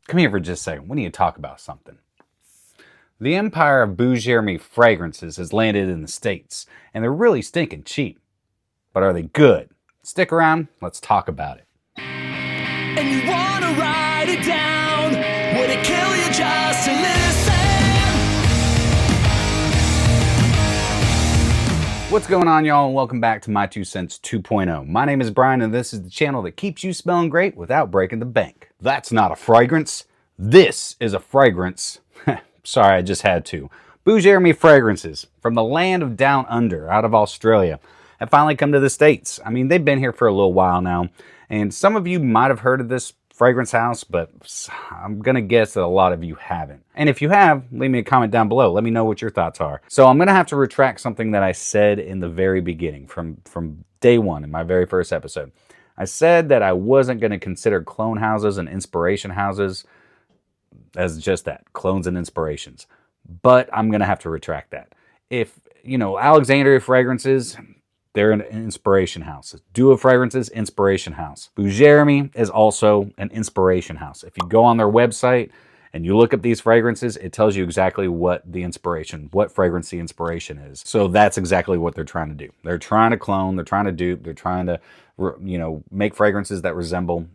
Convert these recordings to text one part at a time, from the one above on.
Come here for just a second. We need to talk about something. The empire of Bujairami fragrances has landed in the States, and they're really stinking cheap. But are they good? Stick around, let's talk about it. And you wanna write it down? Would it kill you just to listen? What's going on, y'all, and welcome back to My 2 Cents 2.0. My name is Brian, and this is the channel that keeps you smelling great without breaking the bank. That's not a fragrance. This is a fragrance. Sorry, I just had to. Bujairami fragrances from the land of Down Under, out of Australia, have finally come to the States. I mean, they've been here for a little while now, and some of you might have heard of this fragrance house, but I'm gonna guess that a lot of you haven't. And if you have, leave me a comment down below. Let me know what your thoughts are. So I'm gonna have to retract something that I said in the very beginning, from day one in my very first episode. I said that I wasn't gonna consider clone houses and inspiration houses as just that, clones and inspirations. But I'm gonna have to retract that. If, you know, Alexandria fragrances, they're an inspiration house. Dua fragrances, inspiration house. Bujairami is also an inspiration house. If you go on their website and you look up these fragrances, it tells you exactly what fragrance the inspiration is. So that's exactly what they're trying to do. They're trying to clone, they're trying to dupe, they're trying to, make fragrances that resemble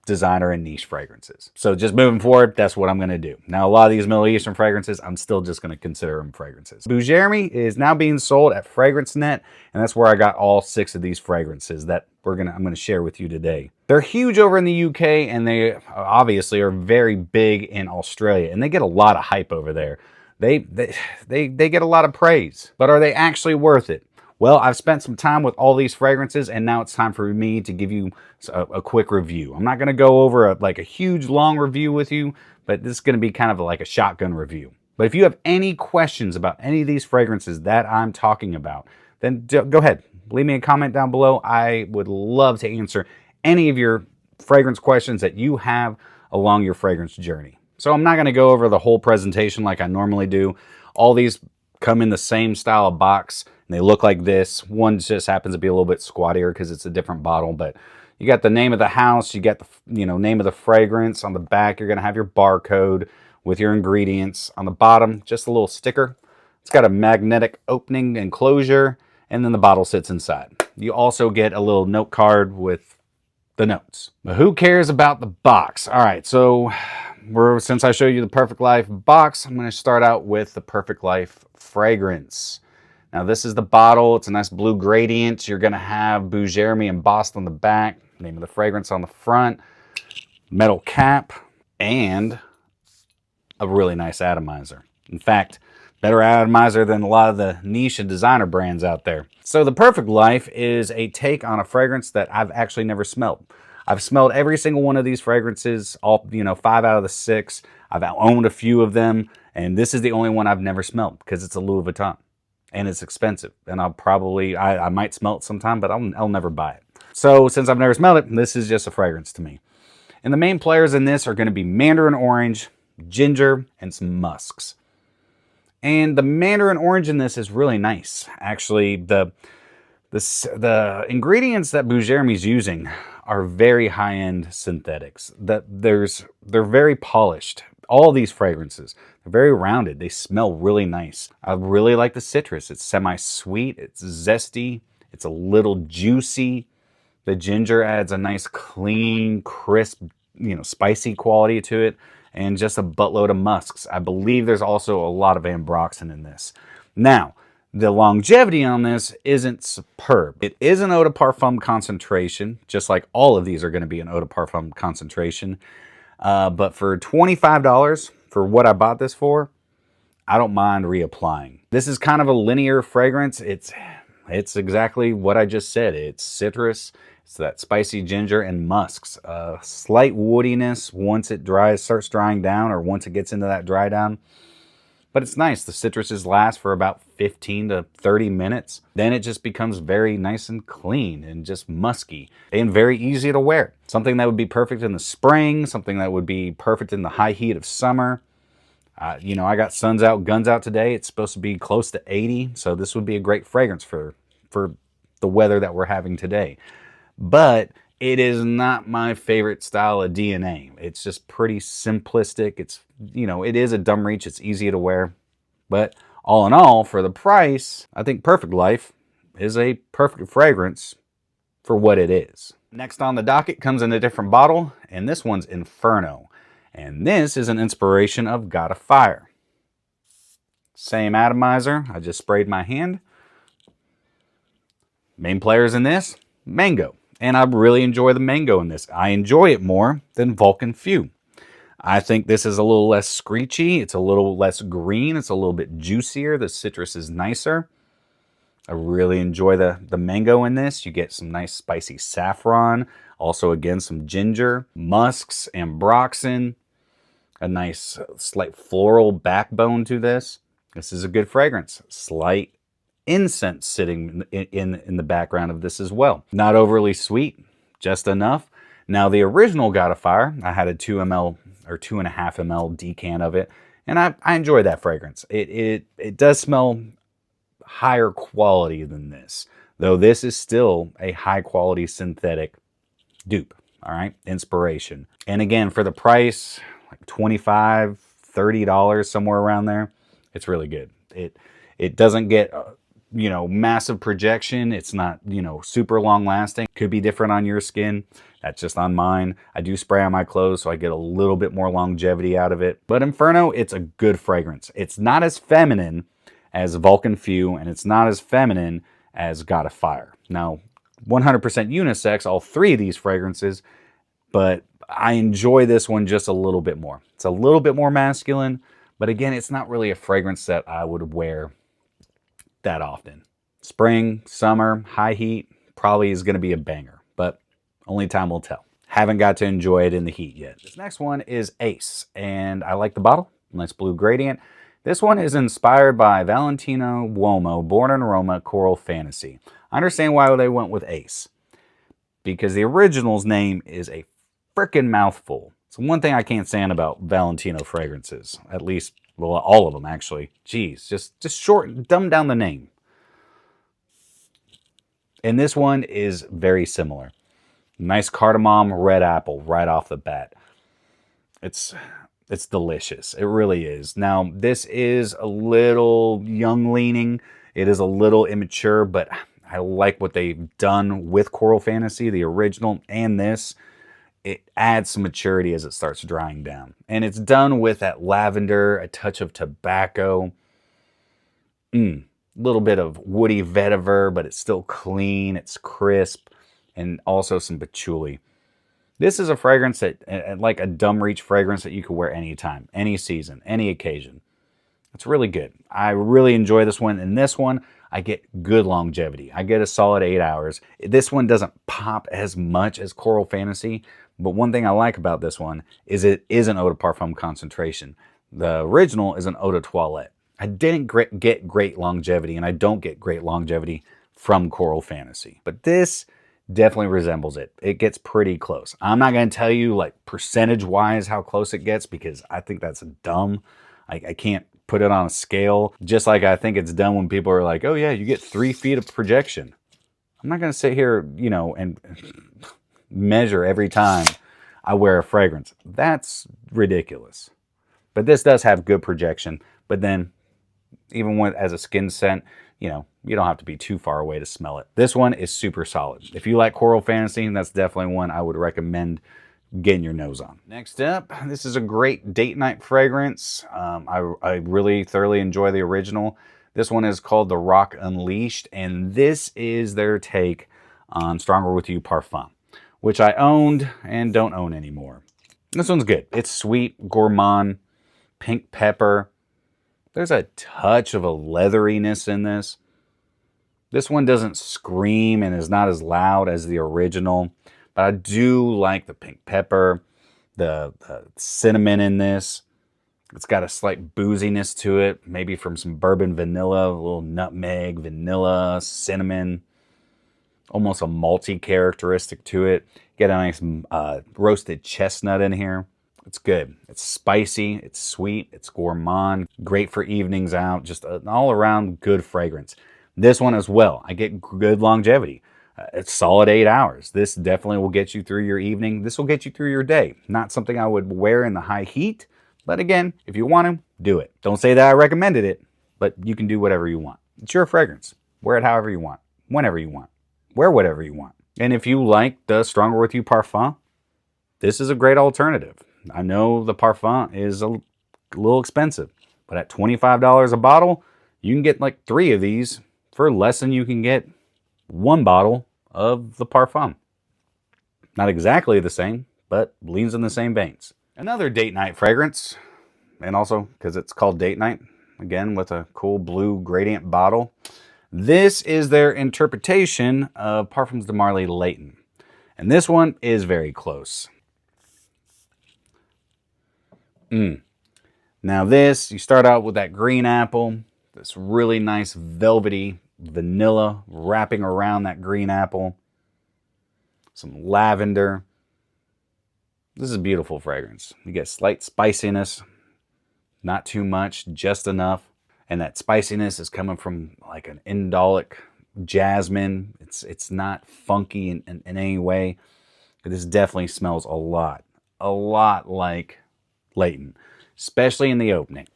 designer and niche fragrances. So just moving forward, that's what I'm going to do. Now, a lot of these Middle Eastern fragrances, I'm still just going to consider them fragrances. Bujairami is now being sold at FragranceNet, and that's where I got all 6 of these fragrances that I'm going to share with you today. They're huge over in the UK, and they obviously are very big in Australia, and they get a lot of hype over there. They get a lot of praise, but are they actually worth it? Well, I've spent some time with all these fragrances, and now it's time for me to give you a quick review. I'm not going to go over a huge, long review with you, but this is going to be kind of like a shotgun review. But if you have any questions about any of these fragrances that I'm talking about, then go ahead. Leave me a comment down below. I would love to answer any of your fragrance questions that you have along your fragrance journey. So I'm not going to go over the whole presentation like I normally do. All these come in the same style of box, and they look like this. One just happens to be a little bit squattier because it's a different bottle, but you got the name of the house, you got the name of the fragrance. On the back, you're going to have your barcode with your ingredients. On the bottom, just a little sticker. It's got a magnetic opening and closure, and then the bottle sits inside. You also get a little note card with the notes. But who cares about the box? All right, so since I showed you the Perfect Life box, I'm going to start out with the Perfect Life fragrance. Now, this is the bottle. It's a nice blue gradient. You're going to have Bujairami embossed on the back, name of the fragrance on the front, metal cap, and a really nice atomizer. In fact, better atomizer than a lot of the niche and designer brands out there. So the Perfect Life is a take on a fragrance that I've actually never smelled. I've smelled every single one of these fragrances, all 5 out of the 6. I've owned a few of them, and this is the only one I've never smelled because it's a Louis Vuitton, and it's expensive. And I might smell it sometime, but I'll never buy it. So since I've never smelled it, this is just a fragrance to me. And the main players in this are going to be mandarin orange, ginger, and some musks. And the mandarin orange in this is really nice. Actually, the ingredients that Bujairami is using are very high-end synthetics. They're very polished. All these fragrances, they're very rounded. They smell really nice. I really like the citrus. It's semi-sweet. It's zesty. It's a little juicy. The ginger adds a nice, clean, crisp, spicy quality to it. And just a buttload of musks. I believe there's also a lot of ambroxan in this. Now, the longevity on this isn't superb. It is an eau de parfum concentration, just like all of these are going to be an eau de parfum concentration. But for $25 for what I bought this for, I don't mind reapplying. This is kind of a linear fragrance. It's exactly what I just said. It's citrus, it's that spicy ginger and musks. Slight woodiness once it starts drying down, or once it gets into that dry down. But it's nice. The citruses last for about 15 to 30 minutes. Then it just becomes very nice and clean and just musky and very easy to wear. Something that would be perfect in the spring, something that would be perfect in the high heat of summer. I got suns out, guns out today. It's supposed to be close to 80, so this would be a great fragrance for the weather that we're having today. But It is not my favorite style of DNA. It's just pretty simplistic. It's, it is a dumb reach. It's easy to wear. But all in all, for the price, I think Perfect Life is a perfect fragrance for what it is. Next on the docket comes in a different bottle, and this one's Inferno. And this is an inspiration of God of Fire. Same atomizer. I just sprayed my hand. Main players in this, mango. And I really enjoy the mango in this. I enjoy it more than Vulcan Few. I think this is a little less screechy. It's a little less green. It's a little bit juicier. The citrus is nicer. I really enjoy the mango in this. You get some nice spicy saffron. Also, again, some ginger, musks, ambroxan. A nice slight floral backbone to this. This is a good fragrance. Slight incense sitting in the background of this as well. Not overly sweet, just enough. Now the original God of Fire, I had a 2 ml or 2.5 ml decan of it, and I enjoy that fragrance. It does smell higher quality than this, though this is still a high quality synthetic dupe. All right, inspiration. And again, for the price, like $25, $30, somewhere around there, it's really good. It doesn't get massive projection. It's not, super long lasting. Could be different on your skin. That's just on mine. I do spray on my clothes, so I get a little bit more longevity out of it. But Inferno, it's a good fragrance. It's not as feminine as Vulcan Few, and it's not as feminine as God of Fire. Now, 100% unisex, all three of these fragrances, but I enjoy this one just a little bit more. It's a little bit more masculine, but again, it's not really a fragrance that I would wear that often. Spring, summer, high heat probably is going to be a banger, but only time will tell. Haven't got to enjoy it in the heat yet. This next one is Ace, and I like the bottle. Nice blue gradient. This one is inspired by Valentino Uomo, Born in Roma, Coral Fantasy. I understand why they went with Ace, because the original's name is a frickin' mouthful. It's one thing I can't stand about Valentino fragrances, at least, well, all of them actually. Jeez, just short, dumb down the name. And this one is very similar. Nice cardamom, red apple right off the bat. It's delicious. It really is. Now, this is a little young leaning. It is a little immature, but I like what they've done with Coral Fantasy, the original, and this. It adds some maturity as it starts drying down. And it's done with that lavender, a touch of tobacco. Little bit of woody vetiver, but it's still clean, it's crisp, and also some patchouli. This is a fragrance that, like a dumb reach fragrance that you could wear anytime, any season, any occasion. It's really good. I really enjoy this one. And this one, I get good longevity. I get a solid 8 hours. This one doesn't pop as much as Coral Fantasy, but one thing I like about this one is it is an eau de parfum concentration. The original is an eau de toilette. I didn't get great longevity, and I don't get great longevity from Coral Fantasy. But this definitely resembles it. It gets pretty close. I'm not going to tell you like percentage-wise how close it gets, because I think that's dumb. I can't put it on a scale. Just like I think it's dumb when people are like, oh yeah, you get 3 feet of projection. I'm not going to sit here, and measure every time I wear a fragrance. That's ridiculous. But this does have good projection. But then, even as a skin scent, you don't have to be too far away to smell it. This one is super solid. If you like Coral Fantasy, that's definitely one I would recommend getting your nose on. Next up, this is a great date night fragrance. I really thoroughly enjoy the original. This one is called The Rock Unleashed, and this is their take on Stronger With You Parfum, which I owned and don't own anymore. This one's good. It's sweet, gourmand, pink pepper. There's a touch of a leatheriness in this. This one doesn't scream and is not as loud as the original, but I do like the pink pepper, the cinnamon in this. It's got a slight booziness to it, maybe from some bourbon vanilla, a little nutmeg, vanilla, cinnamon, almost a malty characteristic to it. Get a nice roasted chestnut in here. It's good. It's spicy, it's sweet, it's gourmand, great for evenings out, just an all-around good fragrance. This one as well, I get good longevity. It's solid 8 hours. This definitely will get you through your evening. This will get you through your day. Not something I would wear in the high heat, but again, if you want to, do it. Don't say that I recommended it, but you can do whatever you want. It's your fragrance. Wear it however you want, whenever you want. Wear whatever you want. And if you like the Stronger With You Parfum, this is a great alternative. I know the Parfum is a little expensive, but at $25 a bottle, you can get like 3 of these for less than you can get 1 bottle of the Parfum. Not exactly the same, but leans in the same veins. Another date night fragrance, and also because it's called date night, again with a cool blue gradient bottle. This is their interpretation of Parfums de Marly Layton. And this one is very close. Now this, you start out with that green apple, this really nice velvety vanilla wrapping around that green apple. Some lavender. This is a beautiful fragrance. You get slight spiciness, not too much, just enough. And that spiciness is coming from like an indolic jasmine. It's not funky in any way. This definitely smells a lot like Layton, especially in the opening.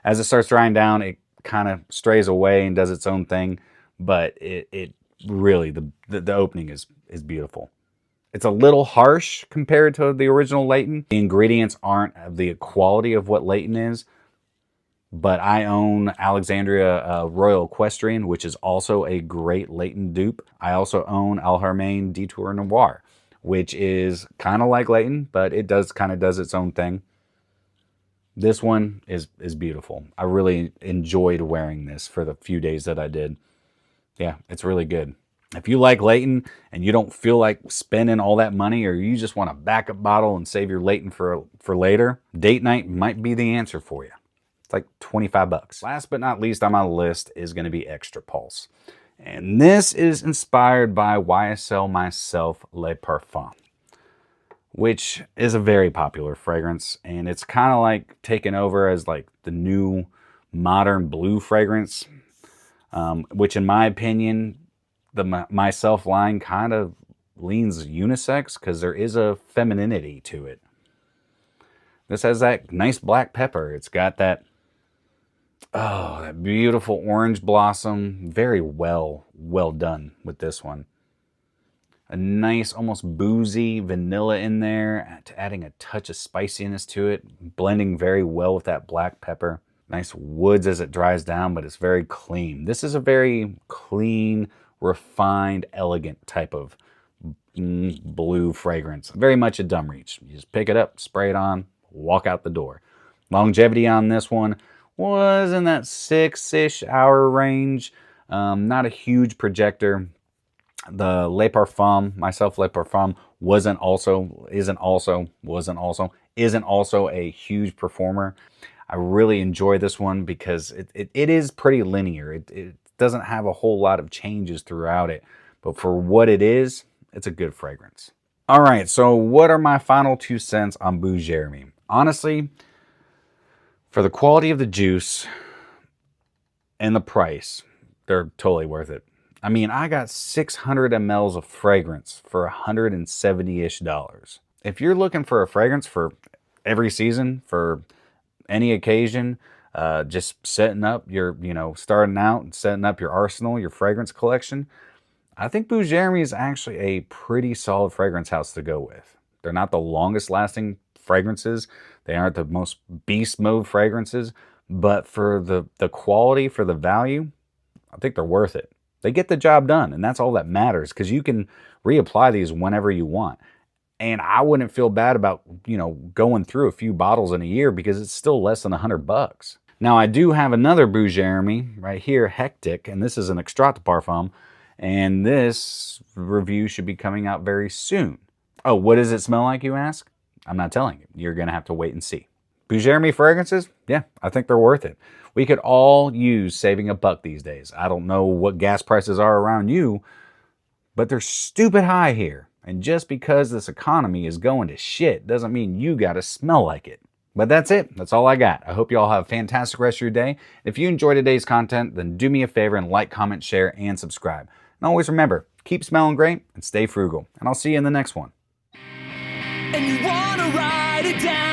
As it starts drying down, it kind of strays away and does its own thing, but it really, the opening is beautiful. It's a little harsh compared to the original Layton. The ingredients aren't of the quality of what Layton is, but I own Alexandria Royal Equestrian, which is also a great Layton dupe. I also own Alharmain Detour Noir, which is kind of like Layton, but it kind of does its own thing. This one is beautiful. I really enjoyed wearing this for the few days that I did. Yeah, it's really good. If you like Layton and you don't feel like spending all that money, or you just want a backup bottle and save your Layton for later, date night might be the answer for you. It's like 25 bucks. Last but not least on my list is going to be Extra Pulse. And this is inspired by YSL Myself Le Parfum, which is a very popular fragrance. And it's kind of like taken over as like the new modern blue fragrance, which in my opinion, the Myself line kind of leans unisex because there is a femininity to it. This has that nice black pepper. It's got that, oh, that beautiful orange blossom. Very well done with this one. A nice, almost boozy vanilla in there, adding a touch of spiciness to it, blending very well with that black pepper. Nice woods as it dries down, but it's very clean. This is a very clean, refined, elegant type of blue fragrance. Very much a dumb reach. You just pick it up, spray it on, walk out the door. Longevity on this one was in that 6-ish hour range. Not a huge projector. The Le Parfum, Myself Le Parfum, isn't also a huge performer. I really enjoy this one because it is pretty linear. It doesn't have a whole lot of changes throughout it, but for what it is, it's a good fragrance. All right, so what are my final 2 cents on Bujairami? Honestly, for the quality of the juice and the price, they're totally worth it. I mean, I got 600 mLs of fragrance for $170-ish. If you're looking for a fragrance for every season, for any occasion, just setting up your, starting out and setting up your arsenal, your fragrance collection, I think Bujairami is actually a pretty solid fragrance house to go with. They're not the longest lasting fragrances. They aren't the most beast mode fragrances, but for the quality, for the value, I think they're worth it. They get the job done, and that's all that matters, because you can reapply these whenever you want. And I wouldn't feel bad about, going through a few bottles in a year, because it's still less than $100. Now, I do have another Bujairami right here, Hectic, and this is an Extrait de Parfum, and this review should be coming out very soon. Oh, what does it smell like, you ask? I'm not telling you. You're going to have to wait and see. Bujairami fragrances, yeah, I think they're worth it. We could all use saving $1 these days. I don't know what gas prices are around you, but they're stupid high here. And just because this economy is going to shit doesn't mean you got to smell like it. But that's it. That's all I got. I hope you all have a fantastic rest of your day. If you enjoyed today's content, then do me a favor and like, comment, share, and subscribe. And always remember, Keep smelling great and stay frugal. And I'll see you in the next one. And you wanna ride it down.